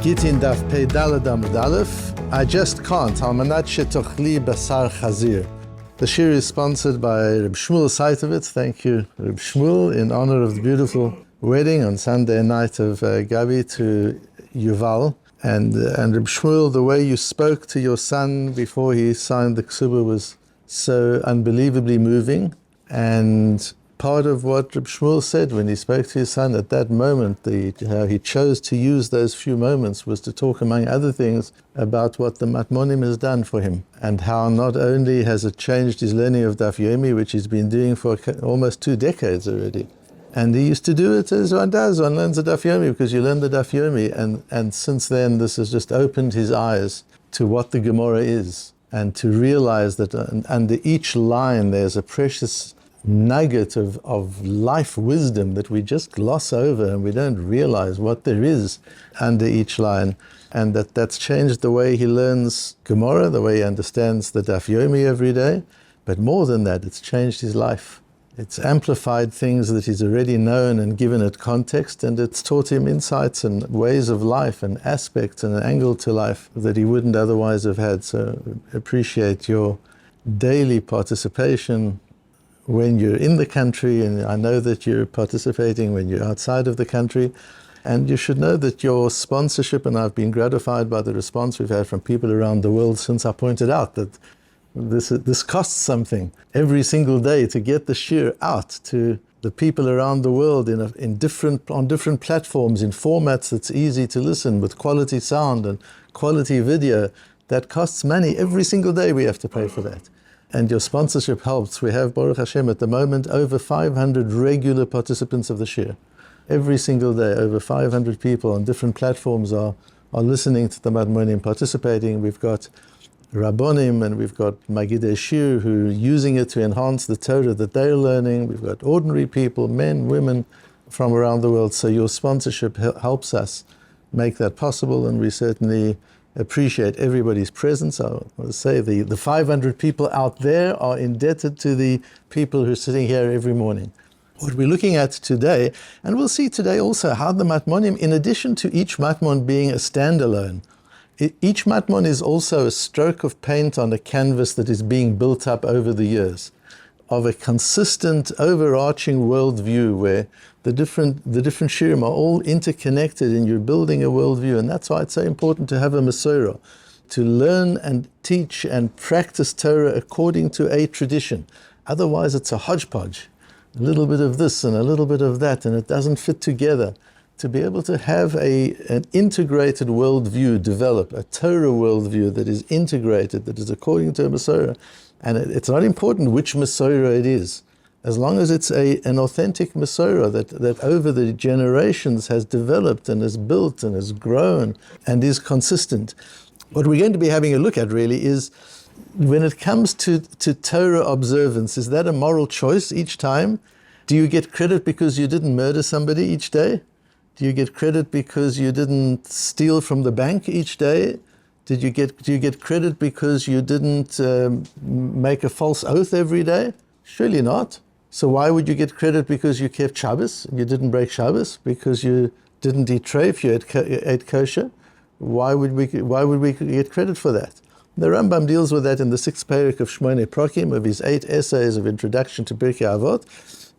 Gittin Daf Pei Daled Amud Aleph. I just can't. Shetאכלי basar חזיר. The shiur is sponsored by Rabbi Shmuel Saitovitz. Thank you, Rabbi Shmuel, in honor of the beautiful wedding on Sunday night of Gabi to Yuval. And Rabbi Shmuel, the way you spoke to your son before he signed the ksuba was so unbelievably moving. And part of what Rabbi Shmuel said when he spoke to his son at that moment, how he chose to use those few moments, was to talk, among other things, about what the Matmonim has done for him, and how not only has it changed his learning of Daf Yomi, which he's been doing for almost 2 decades already. And he used to do it as one does, one learns the Daf Yomi, because you learn the Daf Yomi, and since then this has just opened his eyes to what the Gemara is, and to realize that under each line there's a precious nugget of life wisdom that we just gloss over and we don't realize what there is under each line, and that's changed the way he learns Gemara, the way he understands the Daf Yomi every day. But more than that, it's changed his life. It's amplified things that he's already known and given it context, and it's taught him insights and ways of life and aspects and an angle to life that he wouldn't otherwise have had. So appreciate your daily participation when you're in the country, and I know that you're participating when you're outside of the country. And you should know that your sponsorship, and I've been gratified by the response we've had from people around the world since I pointed out that this costs something every single day to get the shiur out to the people around the world on different platforms, in formats that's easy to listen, with quality sound and quality video. That costs money. Every single day we have to pay for that. And your sponsorship helps. We have, Baruch Hashem, at the moment, over 500 regular participants of the shiur. Every single day, over 500 people on different platforms are listening to the Matmonim, participating. We've got Rabbonim and we've got Magidei Shiur who are using it to enhance the Torah that they're learning. We've got ordinary people, men, women from around the world. So your sponsorship helps us make that possible, and we certainly appreciate everybody's presence. I want to say the 500 people out there are indebted to the people who are sitting here every morning. What we're looking at today, and we'll see today also how the Matmonim, in addition to each Matmon being a standalone, each Matmon is also a stroke of paint on a canvas that is being built up over the years, of a consistent overarching worldview where the different shiurim are all interconnected and you're building a worldview. And that's why it's so important to have a Masorah, to learn and teach and practice Torah according to a tradition. Otherwise it's a hodgepodge, a little bit of this and a little bit of that, and it doesn't fit together. To be able to have an integrated worldview develop, a Torah worldview that is integrated, that is according to a Masorah. And it's not important which Masorah it is, as long as it's an authentic Masorah that over the generations has developed and has built and has grown and is consistent. What we're going to be having a look at really is, when it comes to Torah observance, is that a moral choice each time? Do you get credit because you didn't murder somebody each day? Do you get credit because you didn't steal from the bank each day? Do you get credit because you didn't make a false oath every day? Surely not. So why would you get credit because you kept Shabbos and you didn't break Shabbos? Because you didn't eat treif, you ate kosher? Why would we get credit for that? The Rambam deals with that in the 6th parak of Shmoneh Prokim, of his 8 essays of introduction to Pirkei Avot.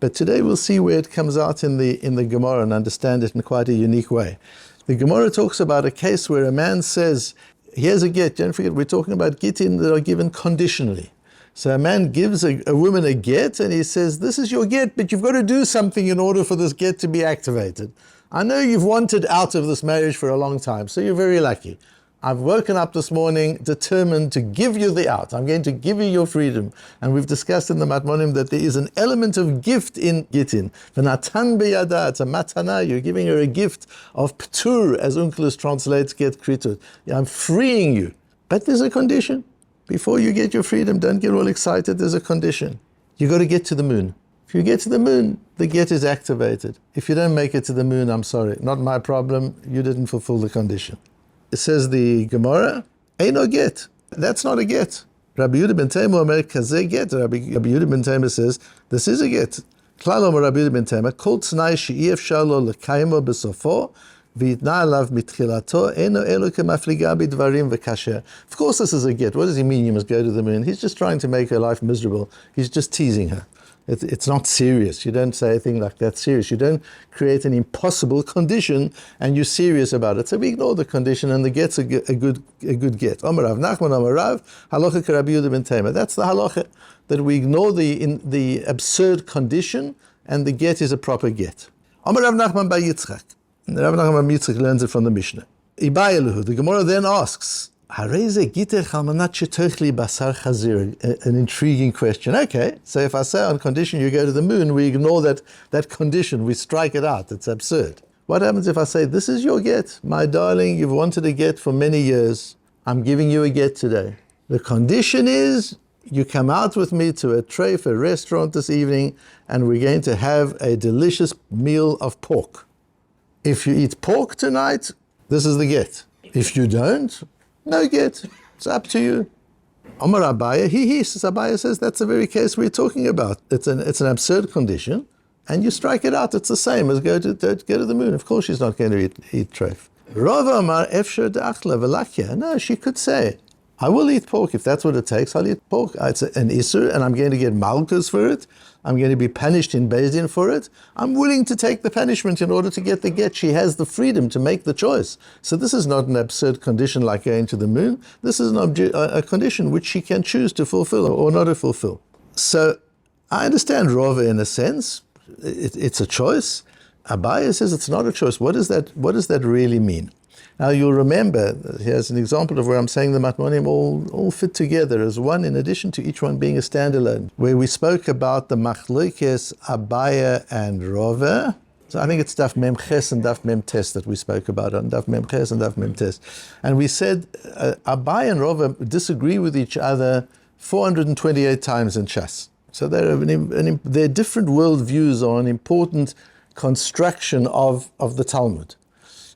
But today we'll see where it comes out in the Gemara and understand it in quite a unique way. The Gemara talks about a case where a man says, here's a get. Don't forget, we're talking about gittin that are given conditionally. So a man gives a woman a get and he says, this is your get, but you've got to do something in order for this get to be activated. I know you've wanted out of this marriage for a long time, so you're very lucky. I've woken up this morning determined to give you the out. I'm going to give you your freedom. And we've discussed in the Matmonim that there is an element of gift in gittin. V'natan beyada, it's a matana. You're giving her a gift of p'tur, as Onkelos translates get kritut. I'm freeing you. But there's a condition. Before you get your freedom, don't get all excited. There's a condition. You got to get to the moon. If you get to the moon, the get is activated. If you don't make it to the moon, I'm sorry. Not my problem. You didn't fulfill the condition. It says the Gemara, Eino get. That's not a get. Rabbi Yehuda ben Tema Omer Kazeh get. Rabbi Yehuda ben Tema says, this is a get. Klal Omer Rabbi Yehuda ben Tema, Kol Tnai she'i efshar lo lekaymo besofo, ויתנה עליו מתחילתו, אינו אלו כמפליגה בדברים וכאשר. Of course this is a get. What does he mean you must go to the moon? He's just trying to make her life miserable. He's just teasing her. It's not serious. You don't say a thing like that serious. You don't create an impossible condition and you're serious about it. So we ignore the condition and the get's a good get. Amar Rav Nachman Amar Rav, halacha k'Rabbi Yehuda ben Tema. That's the halacha, that we ignore the absurd condition and the get is a proper get. Amar Rav Nachman bar Yitzchak. Rav Nachman bar Yitzchak learns it from the Mishnah. Ibayeluhu. The Gemara then asks, an intriguing question. Okay, so if I say on condition you go to the moon, we ignore that condition, we strike it out. It's absurd. What happens if I say, this is your get, my darling, you've wanted a get for many years, I'm giving you a get today. The condition is you come out with me to a treif, a restaurant this evening, and we're going to have a delicious meal of pork. If you eat pork tonight, this is the get. If you don't, no get. It's up to you. Omar Abaya, Abaya says that's the very case we're talking about. It's an absurd condition, and you strike it out. It's the same as go to the moon. Of course she's not going to eat treif. Rava Amar Efshar Da'achla V'Lakia. No, she could say, I will eat pork. If that's what it takes, I'll eat pork. It's an isur, and I'm going to get malchus for it. I'm going to be punished in Beis Din for it. I'm willing to take the punishment in order to get the get. She has the freedom to make the choice. So this is not an absurd condition like going to the moon. This is a condition which she can choose to fulfill or not to fulfill. So I understand Rava in a sense. It's a choice. Abaya says it's not a choice. What does that really mean? Now you'll remember, here's an example of where I'm saying the Matmonim all fit together as one, in addition to each one being a standalone, where we spoke about the machlokes Abaya and Rava. So I think it's Daf Mem Ches and Daf Mem Tes that we spoke about on Daf Mem Ches and Daf Mem Tes. And we said Abaya and Rava disagree with each other 428 times in Shas. So their different worldviews are an important construction of the Talmud.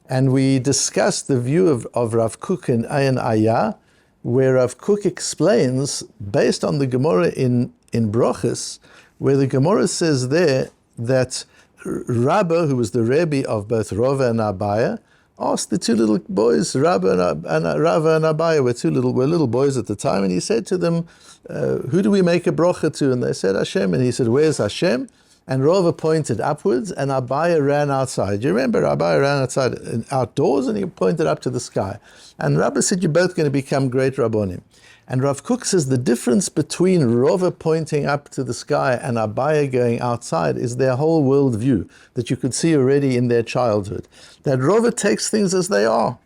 And we discussed the view of Rav Kook in Ayin Ayah, where Rav Kook explains, based on the Gemara in Brochus, where the Gemara says there that Rabba, who was the Rebbe of both Rava and Abaya, asked the two little boys, Rava and Abaya were little boys at the time, and he said to them, who do we make a brocha to? And they said Hashem, and he said, where's Hashem? And Rava pointed upwards, and Abaya ran outside. You remember, Abaya ran outside outdoors, and he pointed up to the sky. And Rabbi said, you're both going to become great Rabbonim. And Rav Kook says the difference between Rava pointing up to the sky and Abaya going outside is their whole worldview that you could see already in their childhood. That Rava takes things as they are.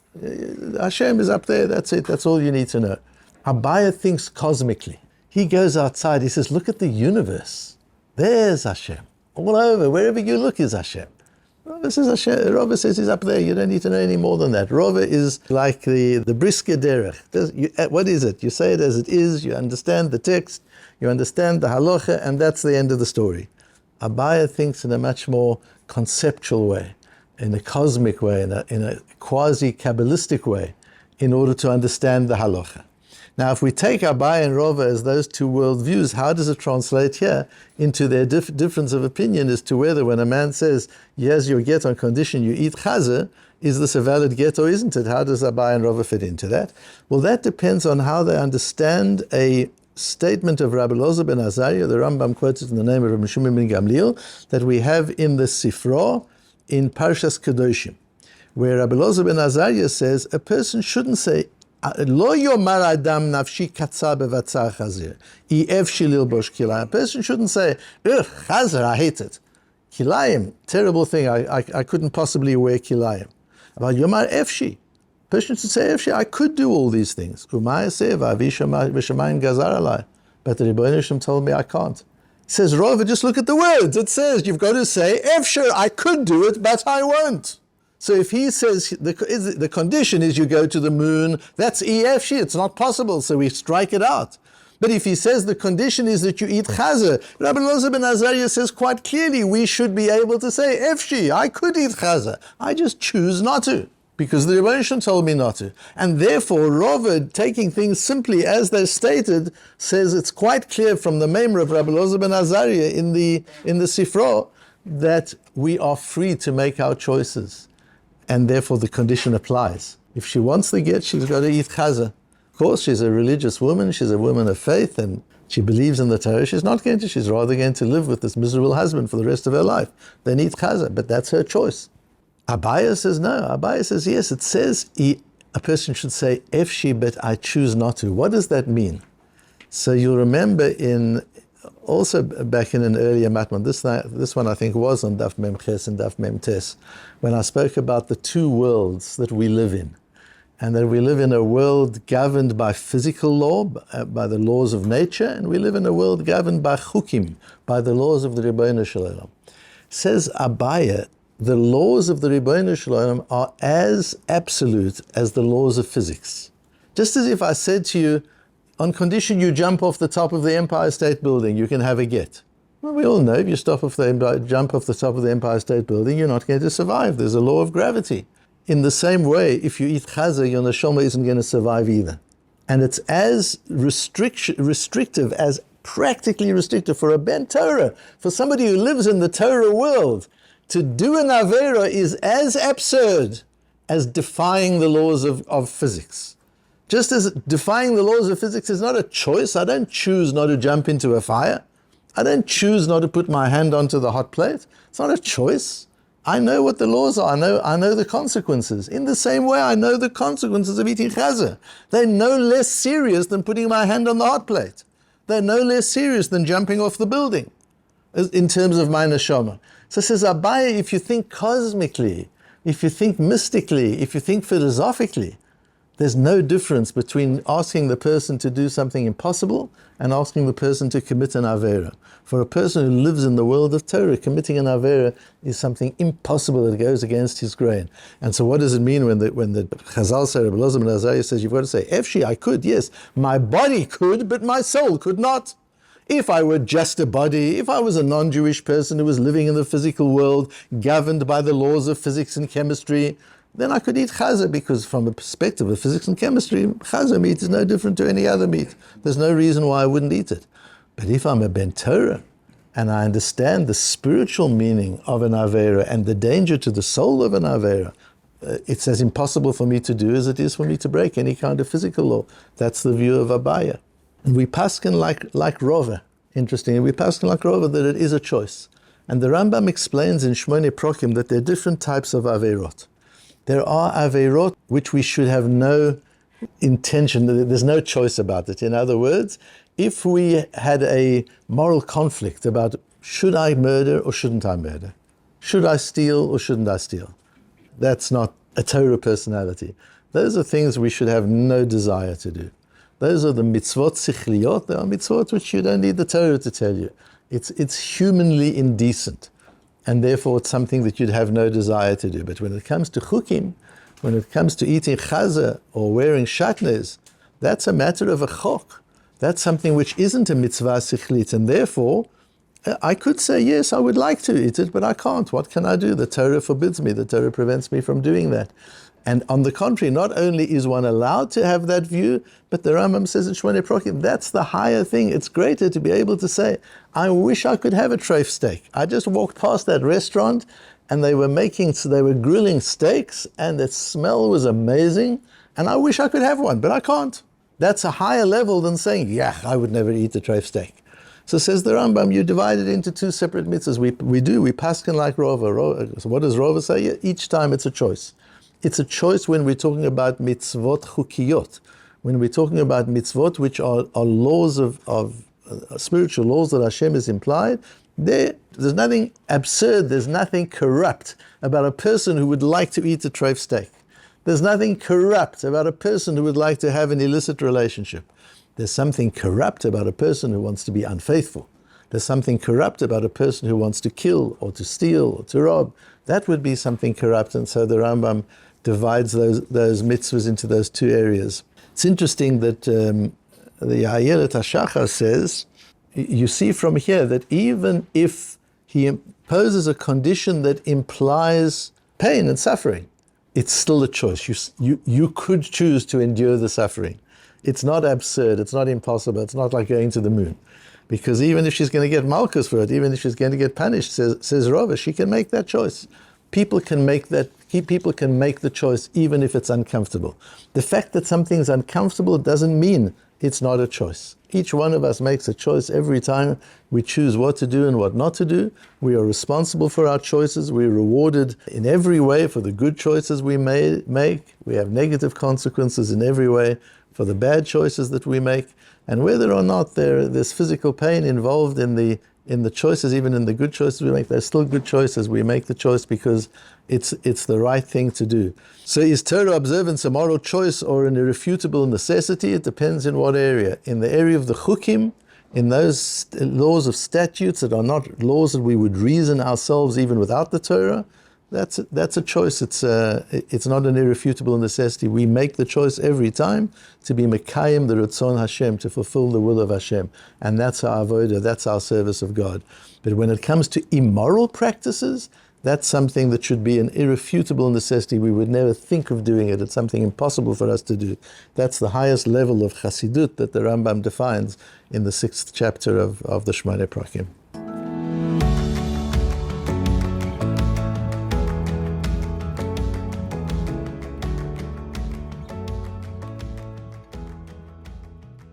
Hashem is up there, that's it, that's all you need to know. Abaya thinks cosmically. He goes outside, he says, look at the universe. There's Hashem. All over, wherever you look is Hashem. Rava says he's up there. You don't need to know any more than that. Rava is like the brisker derech. What is it? You say it as it is, you understand the text, you understand the halacha, and that's the end of the story. Abaya thinks in a much more conceptual way, in a cosmic way, in a quasi-Kabbalistic way, in order to understand the halacha. Now, if we take Abaya and Rava as those two worldviews, how does it translate here into their difference of opinion as to whether when a man says, yes, you get on condition you eat chazir, is this a valid get or isn't it? How does Abaya and Rava fit into that? Well, that depends on how they understand a statement of Rabbi Elazar ben Azariah, the Rambam quotes it in the name of Rabbi Shimon ben Gamliel, that we have in the Sifra in Parshas Kedoshim, where Rabbi Elazar ben Azariah says a person shouldn't say, Lo yomar adam nafshi katzar bevatzar chazir. Iev shilil bosh kilayim. A person shouldn't say, ugh, chazir, I hate it. Kilayim, terrible thing, I couldn't possibly wear kilayim. But yomar efshi. A person should say, efshi, I could do all these things. Umay seva, vishamayim gazar alai. But the Rebbeinu Shem told me I can't. He says, Rava, just look at the words. It says, you've got to say, efshir, I could do it, but I won't. So if he says the condition is you go to the moon, that's EFG, it's not possible, so we strike it out. But if he says the condition is that you eat chazir, Rabbi Elazar ben Azariah says quite clearly we should be able to say, EFG, I could eat chazir, I just choose not to, because the Rebbeinu Shem told me not to. And therefore, Rava, taking things simply as they're stated, says it's quite clear from the Meimer of Rabbi Elazar ben Azariah in the Sifra that we are free to make our choices. and therefore the condition applies. If she wants the get, she's got to eat chazir. Of course, she's a religious woman, she's a woman of faith, and she believes in the Torah. She's not going to, she's rather going to live with this miserable husband for the rest of her life. Then eat chazir, but that's her choice. Abaya says no. Abaya says yes. It says a person should say, efshi, but I choose not to. What does that mean? So you'll remember also back in an earlier Matmonim, this one I think was on Daf Mem Ches and Daf Mem Tes, when I spoke about the two worlds that we live in. And that we live in a world governed by physical law, by the laws of nature, and we live in a world governed by chukim, by the laws of the Ribbono Shel Olam. Says Abaya, the laws of the Ribbono Shel Olam are as absolute as the laws of physics. Just as if I said to you, on condition you jump off the top of the Empire State Building, you can have a get. Well, we all know if you jump off the top of the Empire State Building, you're not going to survive. There's a law of gravity. In the same way, if you eat chazir, your neshama isn't going to survive either. And it's as restrictive, as practically restrictive for a ben Torah, for somebody who lives in the Torah world. To do an avera is as absurd as defying the laws of physics. Just as defying the laws of physics is not a choice. I don't choose not to jump into a fire. I don't choose not to put my hand onto the hot plate. It's not a choice. I know what the laws are. I know the consequences. In the same way, I know the consequences of eating chazir. They're no less serious than putting my hand on the hot plate. They're no less serious than jumping off the building in terms of my neshama. So says Abaya, if you think cosmically, if you think mystically, if you think philosophically, there's no difference between asking the person to do something impossible and asking the person to commit an avera. For a person who lives in the world of Torah, committing an avera is something impossible that goes against his grain. And so what does it mean when the Chazal say, Rabbi Elazar ben Azariah says, you've got to say, efshi, I could, yes, my body could, but my soul could not. If I were just a body, if I was a non-Jewish person who was living in the physical world, governed by the laws of physics and chemistry, then I could eat chazir, because from the perspective of physics and chemistry, chazir meat is no different to any other meat. There's no reason why I wouldn't eat it. But if I'm a ben Torah, and I understand the spiritual meaning of an avera and the danger to the soul of an avera, it's as impossible for me to do as it is for me to break any kind of physical law. That's the view of Abaya. And we paskin like Rova. Interestingly, we paskin like Rova that it is a choice. And the Rambam explains in Shmone Prokim that there are different types of averot. There are averot which we should have no intention, there's no choice about it. In other words, if we had a moral conflict about should I murder or shouldn't I murder? Should I steal or shouldn't I steal? That's not a Torah personality. Those are things we should have no desire to do. Those are the mitzvot sichliyot. They are mitzvot which you don't need the Torah to tell you. It's humanly indecent. And therefore it's something that you'd have no desire to do. But when it comes to chukim, when it comes to eating chazir or wearing shatnez, that's a matter of a chok. That's something which isn't a mitzvah sichlit. And therefore, I could say, yes, I would like to eat it, but I can't. What can I do? The Torah forbids me. The Torah prevents me from doing that. And on the contrary, not only is one allowed to have that view, but the Rambam says in Shmone Prokim, that's the higher thing. It's greater to be able to say, I wish I could have a treif steak. I just walked past that restaurant and they were grilling steaks and the smell was amazing. And I wish I could have one, but I can't. That's a higher level than saying, yeah, I would never eat a treif steak. So says the Rambam, you divide it into two separate mitzvahs. We paskin like Rova. So what does Rova say? Each time it's a choice. It's a choice when we're talking about mitzvot chukiyot, when we're talking about mitzvot which are laws of spiritual laws that Hashem has implied. There's nothing absurd, there's nothing corrupt about a person who would like to eat a treif steak. There's nothing corrupt about a person who would like to have an illicit relationship. There's something corrupt about a person who wants to be unfaithful. There's something corrupt about a person who wants to kill or to steal or to rob. That would be something corrupt, and so the Rambam divides those mitzvahs into those two areas. It's interesting that the Ayelet HaShachar says, you see from here that even if he imposes a condition that implies pain and suffering, it's still a choice. You could choose to endure the suffering. It's not absurd, it's not impossible, it's not like going to the moon. Because even if she's going to get malchus for it, even if she's going to get punished, says Rava, she can make that choice. People can make that People can make the choice even if it's uncomfortable. The fact that something's uncomfortable doesn't mean it's not a choice. Each one of us makes a choice every time we choose what to do and what not to do. We are responsible for our choices. We're rewarded in every way for the good choices we make. We have negative consequences in every way for the bad choices that we make. And whether or not there's physical pain involved in the choices, even in the good choices we make, they're still good choices. We make the choice because it's the right thing to do. So is Torah observance a moral choice or an irrefutable necessity? It depends in what area. In the area of the chukim, in those laws of statutes that are not laws that we would reason ourselves even without the Torah, that's a choice. It's not an irrefutable necessity. We make the choice every time to be mekayim the Ratzon Hashem, to fulfill the will of Hashem. And that's our avodah, that's our service of God. But when it comes to immoral practices, that's something that should be an irrefutable necessity. We would never think of doing it. It's something impossible for us to do. That's the highest level of chassidut that the Rambam defines in the 6th chapter of the Shmoneh Prakim.